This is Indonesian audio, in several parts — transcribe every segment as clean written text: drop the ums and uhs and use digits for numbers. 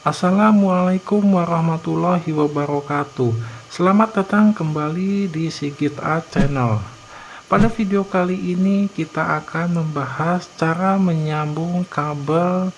Assalamualaikum warahmatullahi wabarakatuh. Selamat datang kembali di Sigit Art Channel. Pada video kali ini kita akan membahas cara menyambung kabel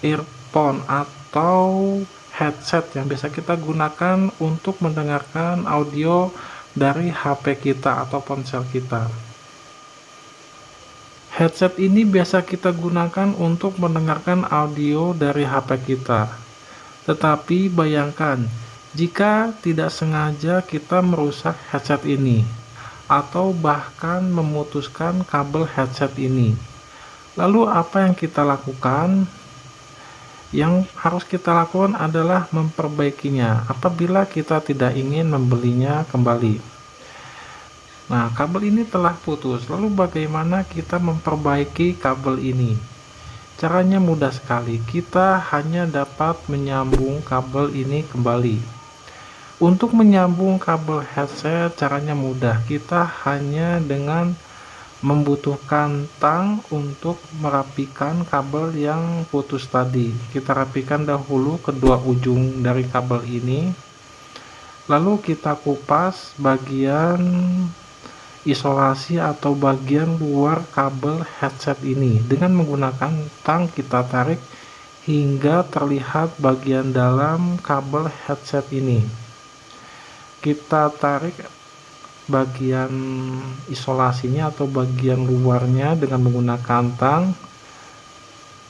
earphone atau headset yang bisa kita gunakan untuk mendengarkan audio dari HP kita atau ponsel kita. Headset ini biasa kita gunakan untuk mendengarkan audio dari HP kita. Tetapi bayangkan, jika tidak sengaja kita merusak headset ini, atau bahkan memutuskan kabel headset ini. Lalu apa yang kita lakukan? Yang harus kita lakukan adalah memperbaikinya apabila kita tidak ingin membelinya kembali. Nah, kabel ini telah putus, lalu bagaimana kita memperbaiki kabel ini? Caranya mudah sekali, kita hanya dapat menyambung kabel ini kembali. Untuk menyambung kabel headset caranya mudah, kita hanya dengan membutuhkan tang untuk merapikan kabel yang putus tadi. Kita rapikan dahulu kedua ujung dari kabel ini, lalu kita kupas bagian isolasi atau bagian luar kabel headset ini. Dengan menggunakan tang kita tarik hingga terlihat bagian dalam kabel headset ini. Kita tarik bagian isolasinya atau bagian luarnya dengan menggunakan tang.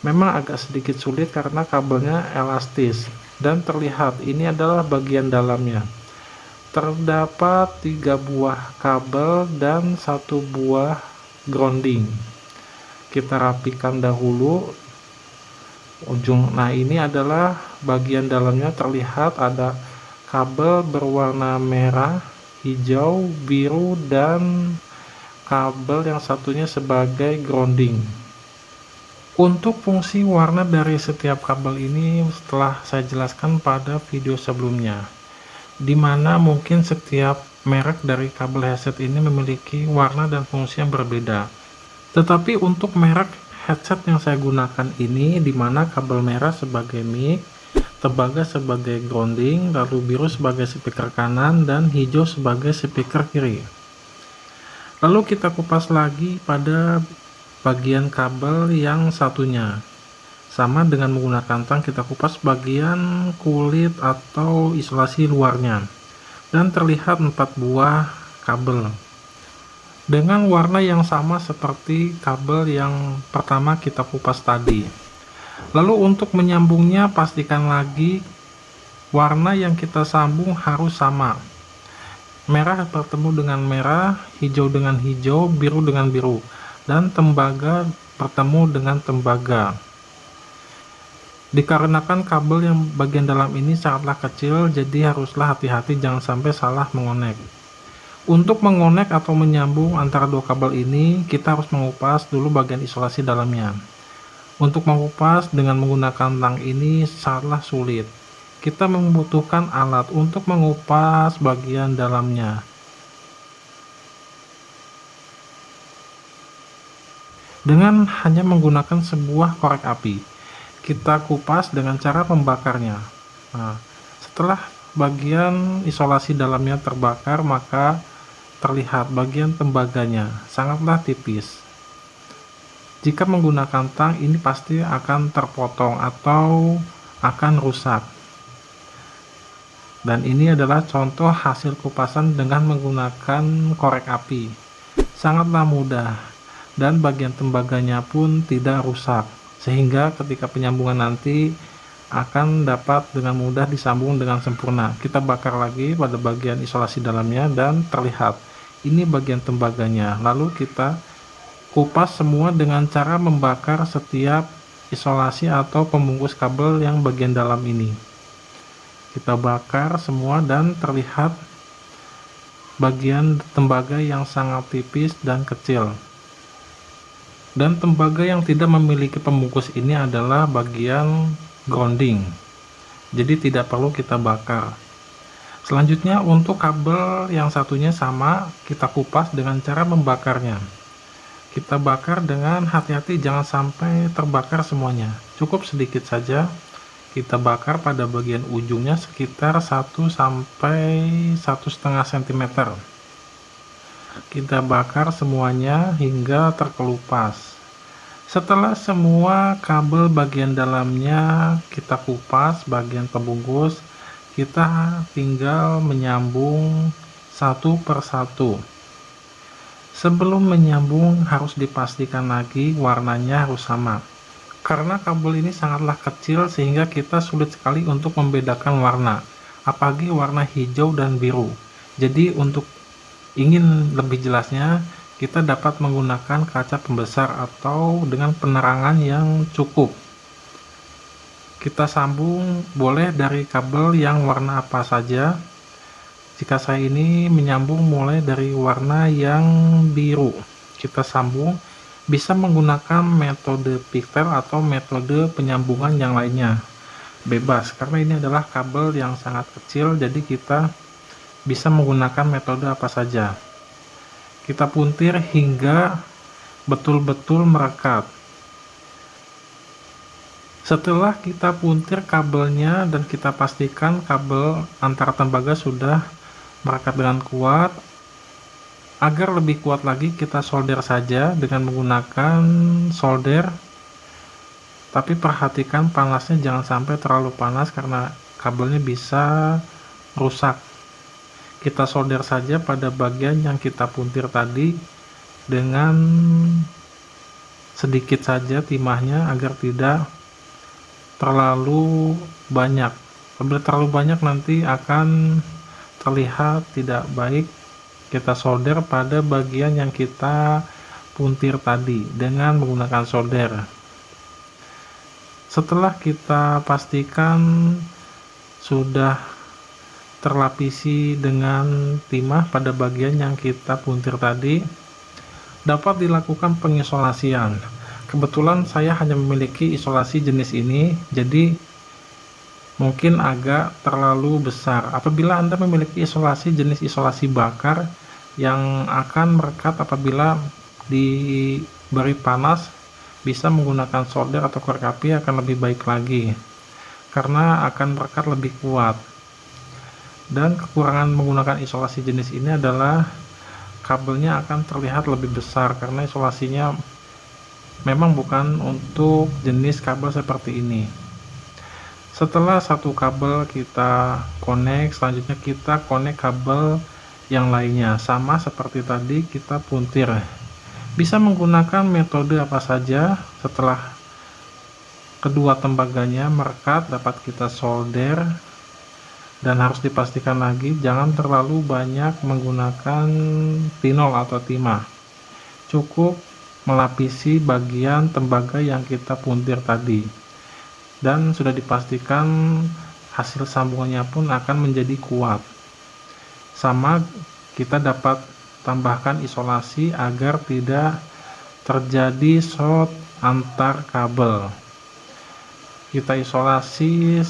Memang agak sedikit sulit karena kabelnya elastis, dan terlihat ini adalah bagian dalamnya. Terdapat 3 buah kabel dan 1 buah grounding. Kita rapikan dahulu ujung. Nah, ini adalah bagian dalamnya, terlihat ada kabel berwarna merah, hijau, biru, dan kabel yang satunya sebagai grounding. Untuk fungsi warna dari setiap kabel ini setelah saya jelaskan pada video sebelumnya, dimana mungkin setiap merek dari kabel headset ini memiliki warna dan fungsi yang berbeda. Tetapi untuk merek headset yang saya gunakan ini, dimana kabel merah sebagai mic, tembaga sebagai grounding, lalu biru sebagai speaker kanan, dan hijau sebagai speaker kiri. Lalu kita kupas lagi pada bagian kabel yang satunya. Sama dengan menggunakan tang, kita kupas bagian kulit atau isolasi luarnya, dan terlihat 4 buah kabel dengan warna yang sama seperti kabel yang pertama kita kupas tadi. Lalu untuk menyambungnya, pastikan lagi warna yang kita sambung harus sama. Merah bertemu dengan merah, hijau dengan hijau, biru dengan biru, dan tembaga bertemu dengan tembaga. Dikarenakan kabel yang bagian dalam ini sangatlah kecil, jadi haruslah hati-hati jangan sampai salah mengonek. Untuk mengonek atau menyambung antara 2 kabel ini, kita harus mengupas dulu bagian isolasi dalamnya. Untuk mengupas dengan menggunakan tang ini sangatlah sulit. Kita membutuhkan alat untuk mengupas bagian dalamnya. Dengan hanya menggunakan sebuah korek api, kita kupas dengan cara membakarnya. Nah, setelah bagian isolasi dalamnya terbakar, maka terlihat bagian tembaganya sangatlah tipis. Jika menggunakan tang, ini pasti akan terpotong atau akan rusak. Dan ini adalah contoh hasil kupasan dengan menggunakan korek api. Sangatlah mudah, dan bagian tembaganya pun tidak rusak, sehingga ketika penyambungan nanti akan dapat dengan mudah disambung dengan sempurna. Kita bakar lagi pada bagian isolasi dalamnya, dan terlihat ini bagian tembaganya. Lalu kita kupas semua dengan cara membakar setiap isolasi atau pembungkus kabel yang bagian dalam ini. Kita bakar semua, dan terlihat bagian tembaga yang sangat tipis dan kecil. Dan tembaga yang tidak memiliki pembungkus ini adalah bagian grounding, jadi tidak perlu kita bakar. Selanjutnya untuk kabel yang satunya sama, kita kupas dengan cara membakarnya. Kita bakar dengan hati-hati, jangan sampai terbakar semuanya, cukup sedikit saja. kita bakar pada bagian ujungnya sekitar 1 sampai 1,5 cm. Kita bakar semuanya hingga terkelupas. Setelah semua kabel bagian dalamnya kita kupas, bagian pembungkus, kita tinggal menyambung satu persatu. Sebelum menyambung harus dipastikan lagi warnanya harus sama. Karena kabel ini sangatlah kecil sehingga kita sulit sekali untuk membedakan warna, apalagi warna hijau dan biru. Jadi untuk ingin lebih jelasnya, kita dapat menggunakan kaca pembesar atau dengan penerangan yang cukup. Kita sambung boleh dari kabel yang warna apa saja. Jika saya ini menyambung mulai dari warna yang biru, kita sambung. Bisa menggunakan metode pigtail atau metode penyambungan yang lainnya, bebas, karena ini adalah kabel yang sangat kecil, jadi kita bisa menggunakan metode apa saja. Kita puntir hingga betul-betul merekat. Setelah kita puntir kabelnya dan kita pastikan kabel antara tembaga sudah merekat dengan kuat, agar lebih kuat lagi kita solder saja dengan menggunakan solder, tapi perhatikan panasnya jangan sampai terlalu panas karena kabelnya bisa rusak. Kita solder saja pada bagian yang kita puntir tadi dengan sedikit saja timahnya agar tidak terlalu banyak. Apabila terlalu banyak nanti akan terlihat tidak baik. Kita solder pada bagian yang kita puntir tadi dengan menggunakan solder. Setelah kita pastikan sudah terlapisi dengan timah pada bagian yang kita puntir tadi, dapat dilakukan pengisolasian. Kebetulan saya hanya memiliki isolasi jenis ini, jadi mungkin agak terlalu besar. Apabila Anda memiliki isolasi jenis isolasi bakar yang akan merekat apabila diberi panas, bisa menggunakan solder atau korek api akan lebih baik lagi karena akan merekat lebih kuat. Dan kekurangan menggunakan isolasi jenis ini adalah kabelnya akan terlihat lebih besar karena isolasinya memang bukan untuk jenis kabel seperti ini. Setelah satu kabel kita connect, selanjutnya kita connect kabel yang lainnya. Sama seperti tadi kita puntir. Bisa menggunakan metode apa saja. Setelah kedua tembaganya merekat, dapat kita solder. Dan harus dipastikan lagi jangan terlalu banyak menggunakan tinol atau timah. Cukup melapisi bagian tembaga yang kita puntir tadi. Dan sudah dipastikan hasil sambungannya pun akan menjadi kuat. Sama kita dapat tambahkan isolasi agar tidak terjadi short antar kabel. Kita isolasi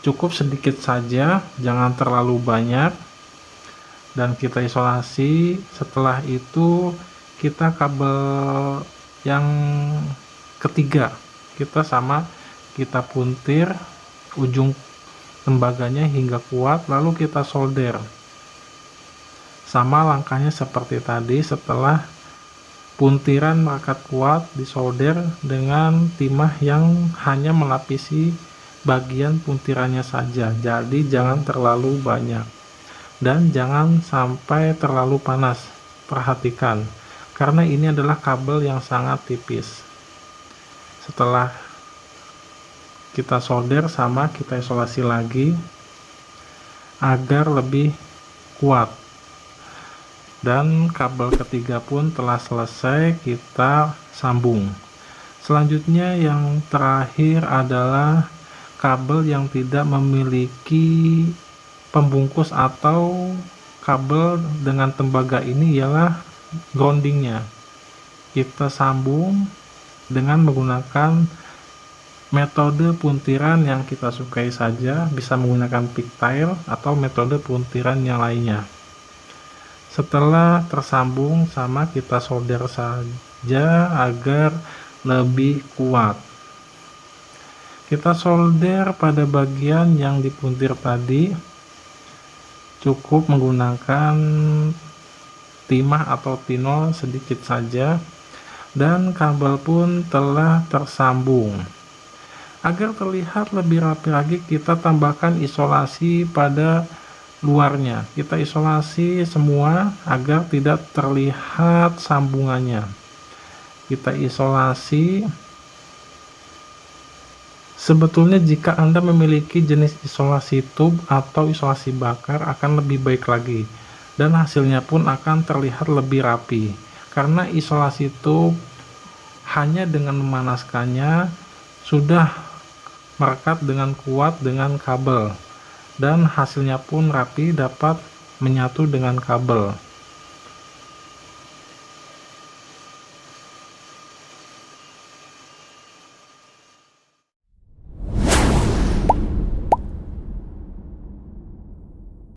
cukup sedikit saja, jangan terlalu banyak, dan kita isolasi. Setelah itu kita kabel yang ketiga kita puntir ujung tembaganya hingga kuat, lalu kita solder. Sama langkahnya seperti tadi. Setelah puntiran merekat kuat, disolder dengan timah yang hanya melapisi bagian puntirannya saja. Jadi jangan terlalu banyak dan jangan sampai terlalu panas. Perhatikan, karena ini adalah kabel yang sangat tipis. Setelah kita solder, sama kita isolasi lagi agar lebih kuat. Dan kabel ketiga pun telah selesai kita sambung. Selanjutnya yang terakhir adalah kabel yang tidak memiliki pembungkus atau kabel dengan tembaga. Ini ialah groundingnya. Kita sambung dengan menggunakan metode puntiran yang kita sukai saja, bisa menggunakan pigtail atau metode puntiran yang lainnya. Setelah tersambung, sama kita solder saja agar lebih kuat. Kita solder pada bagian yang dipuntir tadi, cukup menggunakan timah atau tinol sedikit saja, dan kabel pun telah tersambung. Agar terlihat lebih rapi lagi, kita tambahkan isolasi pada luarnya. Kita isolasi semua agar tidak terlihat sambungannya. Kita isolasi. Sebetulnya jika Anda memiliki jenis isolasi tub atau isolasi bakar akan lebih baik lagi, dan hasilnya pun akan terlihat lebih rapi. Karena isolasi tub hanya dengan memanaskannya sudah merekat dengan kuat dengan kabel, dan hasilnya pun rapi, dapat menyatu dengan kabel.